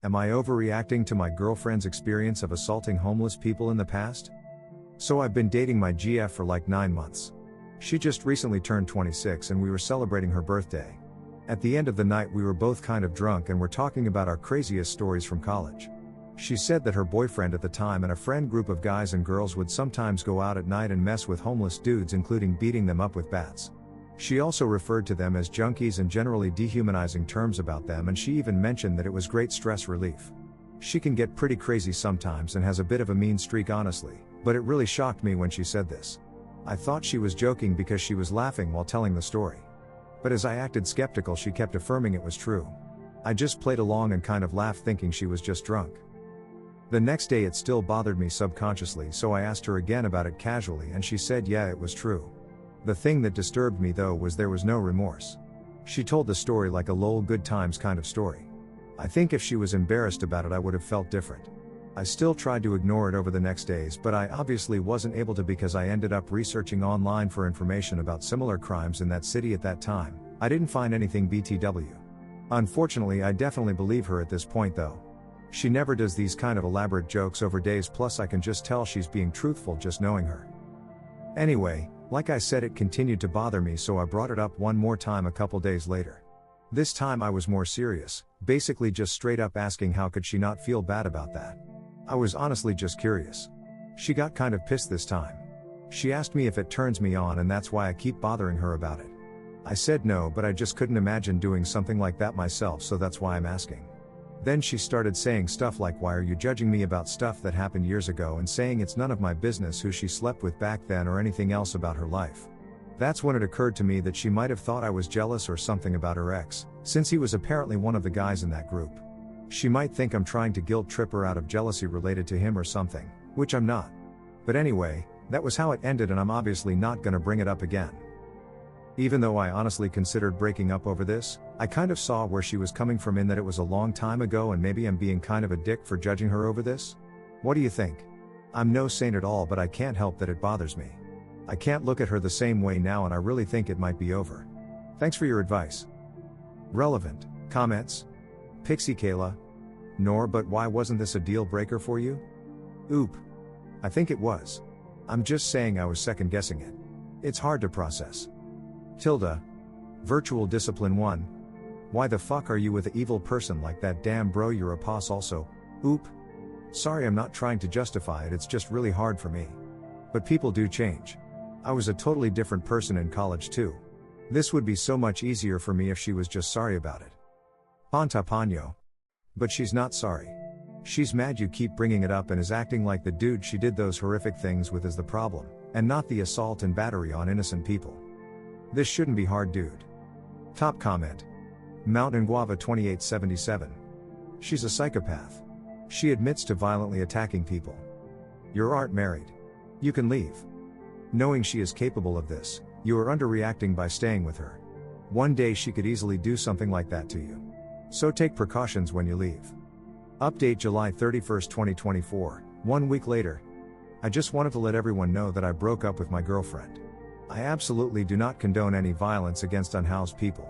Am I overreacting to my girlfriend's experience of assaulting homeless people in the past? So I've been dating my GF for like 9 months. She just recently turned 26 and we were celebrating her birthday. At the end of the night we were both kind of drunk and were talking about our craziest stories from college. She said that her boyfriend at the time and a friend group of guys and girls would sometimes go out at night and mess with homeless dudes, including beating them up with bats. She also referred to them as junkies and generally dehumanizing terms about them, and she even mentioned that it was great stress relief. She can get pretty crazy sometimes and has a bit of a mean streak honestly, but it really shocked me when she said this. I thought she was joking because she was laughing while telling the story. But as I acted skeptical, she kept affirming it was true. I just played along and kind of laughed thinking she was just drunk. The next day it still bothered me subconsciously, so I asked her again about it casually and she said yeah, it was true. The thing that disturbed me though was there was no remorse. She told the story like a lol good times kind of story. I think if she was embarrassed about it I would have felt different. I still tried to ignore it over the next days, but I obviously wasn't able to because I ended up researching online for information about similar crimes in that city at that time. I didn't find anything BTW. Unfortunately, I definitely believe her at this point though. She never does these kind of elaborate jokes over days, plus I can just tell she's being truthful just knowing her. Anyway, like I said, it continued to bother me, so I brought it up one more time a couple days later. This time I was more serious, basically just straight up asking how could she not feel bad about that. I was honestly just curious. She got kind of pissed this time. She asked me if it turns me on and that's why I keep bothering her about it. I said no, but I just couldn't imagine doing something like that myself, so that's why I'm asking. Then she started saying stuff like why are you judging me about stuff that happened years ago, and saying it's none of my business who she slept with back then or anything else about her life. That's when it occurred to me that she might have thought I was jealous or something about her ex, since he was apparently one of the guys in that group. She might think I'm trying to guilt trip her out of jealousy related to him or something, which I'm not. But anyway, that was how it ended and I'm obviously not gonna bring it up again. Even though I honestly considered breaking up over this, I kind of saw where she was coming from in that it was a long time ago and maybe I'm being kind of a dick for judging her over this. What do you think? I'm no saint at all, but I can't help that it bothers me. I can't look at her the same way now and I really think it might be over. Thanks for your advice. Relevant comments? Pixie Kayla. Nor, but why wasn't this a deal breaker for you? Oop. I think it was. I'm just saying I was second guessing it. It's hard to process. Tilda. Virtual Discipline 1. Why the fuck are you with an evil person like that? Damn bro, you're a boss also. Oop. Sorry, I'm not trying to justify it, it's just really hard for me. But people do change. I was a totally different person in college too. This would be so much easier for me if she was just sorry about it. Panta Paño. But she's not sorry. She's mad you keep bringing it up and is acting like the dude she did those horrific things with is the problem, and not the assault and battery on innocent people. This shouldn't be hard, dude. Top comment. Mountain Guava 2877. She's a psychopath. She admits to violently attacking people. You aren't married. You can leave. Knowing she is capable of this, you are underreacting by staying with her. One day she could easily do something like that to you. So take precautions when you leave. Update July 31st, 2024, 1 week later. I just wanted to let everyone know that I broke up with my girlfriend. I absolutely do not condone any violence against unhoused people.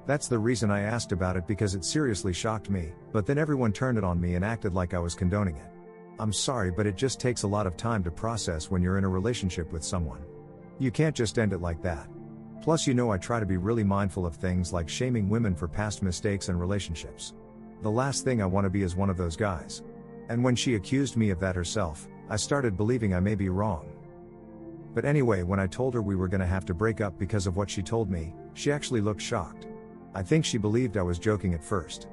That's the reason I asked about it, because it seriously shocked me, but then everyone turned it on me and acted like I was condoning it. I'm sorry, but it just takes a lot of time to process when you're in a relationship with someone. You can't just end it like that. Plus, you know, I try to be really mindful of things like shaming women for past mistakes and relationships. The last thing I want to be is one of those guys. And when she accused me of that herself, I started believing I may be wrong. But anyway, when I told her we were gonna have to break up because of what she told me, she actually looked shocked. I think she believed I was joking at first.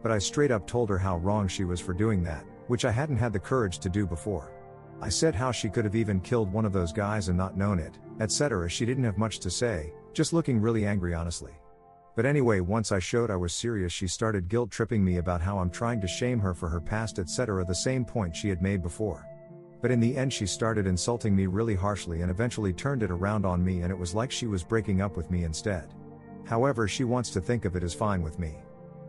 But I straight up told her how wrong she was for doing that, which I hadn't had the courage to do before. I said how she could have even killed one of those guys and not known it, etc. She didn't have much to say, just looking really angry honestly. But anyway, once I showed I was serious, she started guilt tripping me about how I'm trying to shame her for her past, etc. The same point she had made before. But in the end she started insulting me really harshly and eventually turned it around on me, and it was like she was breaking up with me instead. However, she wants to think of it as fine with me.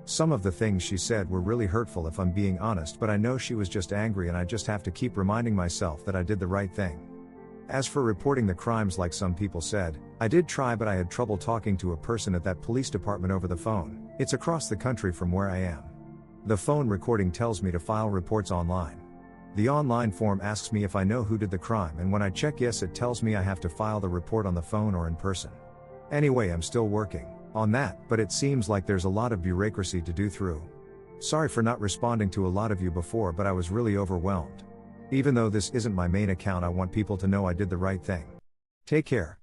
Some of the things she said were really hurtful if I'm being honest, but I know she was just angry and I just have to keep reminding myself that I did the right thing. As for reporting the crimes like some people said, I did try, but I had trouble talking to a person at that police department over the phone. It's across the country from where I am. The phone recording tells me to file reports online. The online form asks me if I know who did the crime, and when I check yes, it tells me I have to file the report on the phone or in person. Anyway, I'm still working on that, but it seems like there's a lot of bureaucracy to do through. Sorry for not responding to a lot of you before, but I was really overwhelmed. Even though this isn't my main account, I want people to know I did the right thing. Take care.